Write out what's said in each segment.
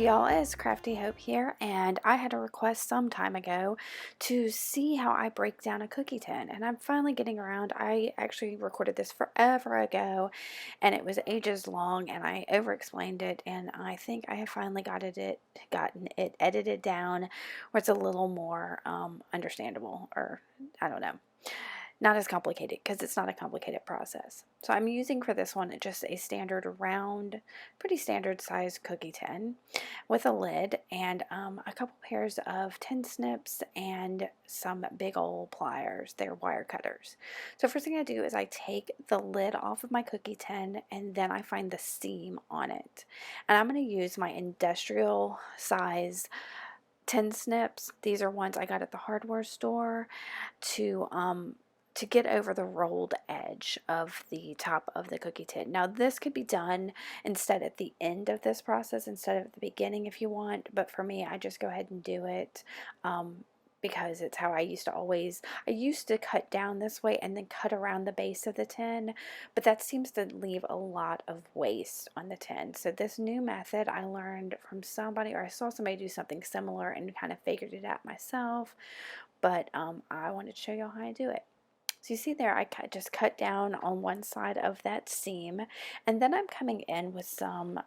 y'all, it's Crafty Hope here, and I had a request some time ago to see how I break down a cookie tin, and I'm finally getting around. I actually recorded this forever ago, and it was ages long, and I over-explained it, and I think I have finally gotten it edited down where it's a little more understandable, or I don't know, not as complicated because it's not a complicated process. So I'm using for this one just a standard round, pretty standard size cookie tin with a lid and a couple pairs of tin snips and some big old pliers. They're wire cutters. So first thing I do is I take the lid off of my cookie tin and then I find the seam on it. And I'm going to use my industrial size tin snips. These are ones I got at the hardware store to get over the rolled edge of the top of the cookie tin. Now this could be done instead at the end of this process instead of at the beginning if you want, but for me I just go ahead and do it because it's how I used to cut down this way and then cut around the base of the tin, but that seems to leave a lot of waste on the tin. So this new method I learned from somebody, or I saw somebody do something similar and kind of figured it out myself, but I wanted to show you how I do it. So you see there, I just cut down on one side of that seam, and then I'm coming in with some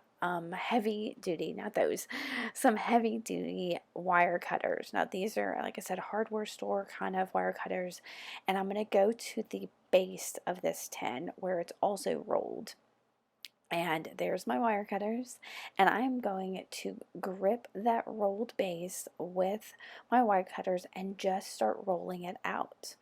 heavy duty, not those, some heavy duty wire cutters. Now these are, like I said, hardware store kind of wire cutters, and I'm going to go to the base of this tin where it's also rolled. And there's my wire cutters, and I am going to grip that rolled base with my wire cutters and just start rolling it out.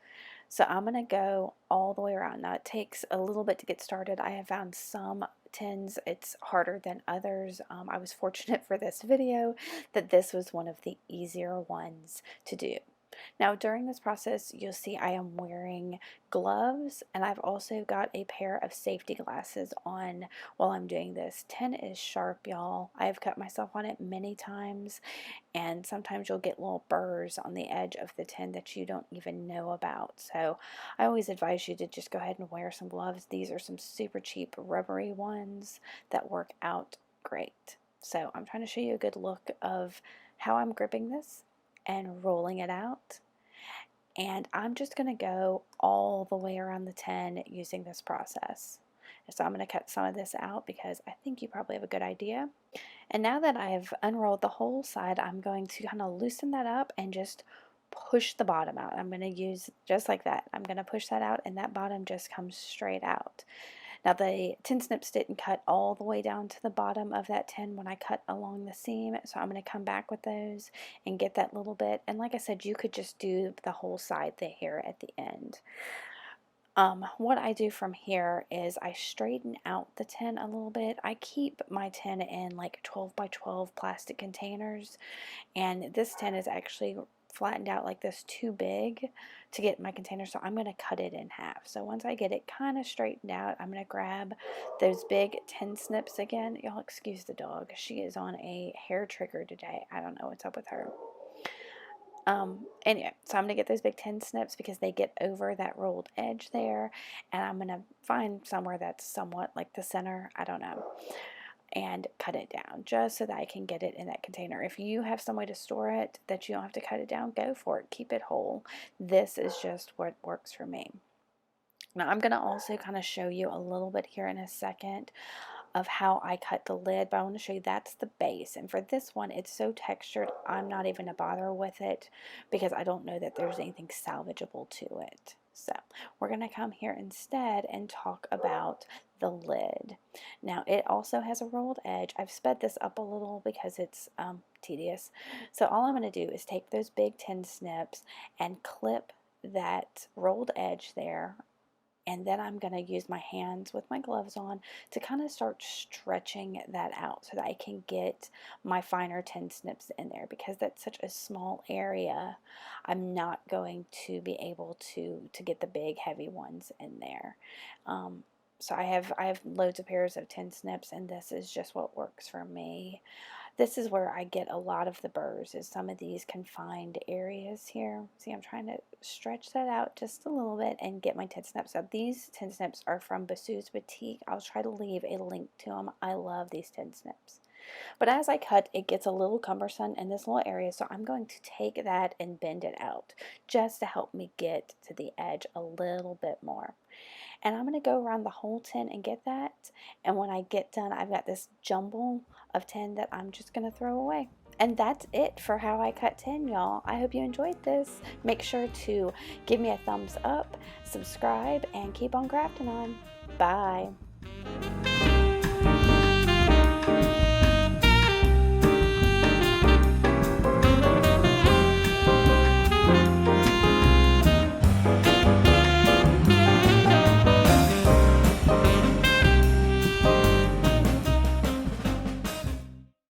So I'm going to go all the way around. Now it takes a little bit to get started. I have found some tins it's harder than others. I was fortunate for this video that this was one of the easier ones to do. Now during this process you'll see I am wearing gloves, and I've also got a pair of safety glasses on while I'm doing this. Tin is sharp, y'all. I've cut myself on it many times, and sometimes you'll get little burrs on the edge of the tin that you don't even know about. So I always advise you to just go ahead and wear some gloves. These are some super cheap rubbery ones that work out great. So I'm trying to show you a good look of how I'm gripping this and rolling it out. And I'm just going to go all the way around the tin using this process. So I'm going to cut some of this out because I think you probably have a good idea. And now that I've unrolled the whole side, I'm going to kind of loosen that up and just push the bottom out. I'm going to use just like that. I'm going to push that out and that bottom just comes straight out. Now the tin snips didn't cut all the way down to the bottom of that tin when I cut along the seam, so I'm going to come back with those and get that little bit. And like I said, you could just do the whole side there at the end. What I do from here is I straighten out the tin a little bit. I keep my tin in like 12 by 12 plastic containers, and this tin is actually flattened out like this too big to get my container, so I'm going to cut it in half. So once I get it kind of straightened out, I'm going to grab those big tin snips again. Y'all excuse the dog. She is on a hair trigger today. I don't know what's up with her. Anyway, so I'm going to get those big tin snips because they get over that rolled edge there, and I'm going to find somewhere that's somewhat like the center, I don't know, and cut it down just so that I can get it in that container. If you have some way to store it that you don't have to cut it down, go for it. Keep it whole. This is just what works for me. Now I'm going to also kind of show you a little bit here in a second of how I cut the lid, but I want to show you that's the base. And for this one, it's so textured, I'm not even going to bother with it because I don't know that there's anything salvageable to it. So we're going to come here instead and talk about the lid. Now it also has a rolled edge. I've sped this up a little because it's tedious. So all I'm going to do is take those big tin snips and clip that rolled edge there, and then I'm going to use my hands with my gloves on to kind of start stretching that out so that I can get my finer tin snips in there. Because that's such a small area, I'm not going to be able to get the big heavy ones in there. So I have loads of pairs of tin snips, and this is just what works for me. This is where I get a lot of the burrs, is some of these confined areas here. See, I'm trying to stretch that out just a little bit and get my tin snips up. These tin snips are from Basso's Boutique. I'll try to leave a link to them. I love these tin snips. But as I cut, it gets a little cumbersome in this little area, so I'm going to take that and bend it out just to help me get to the edge a little bit more. And I'm going to go around the whole tin and get that. And when I get done, I've got this jumble of tin that I'm just going to throw away. And that's it for how I cut tin, y'all. I hope you enjoyed this. Make sure to give me a thumbs up, subscribe, and keep on crafting on. Bye.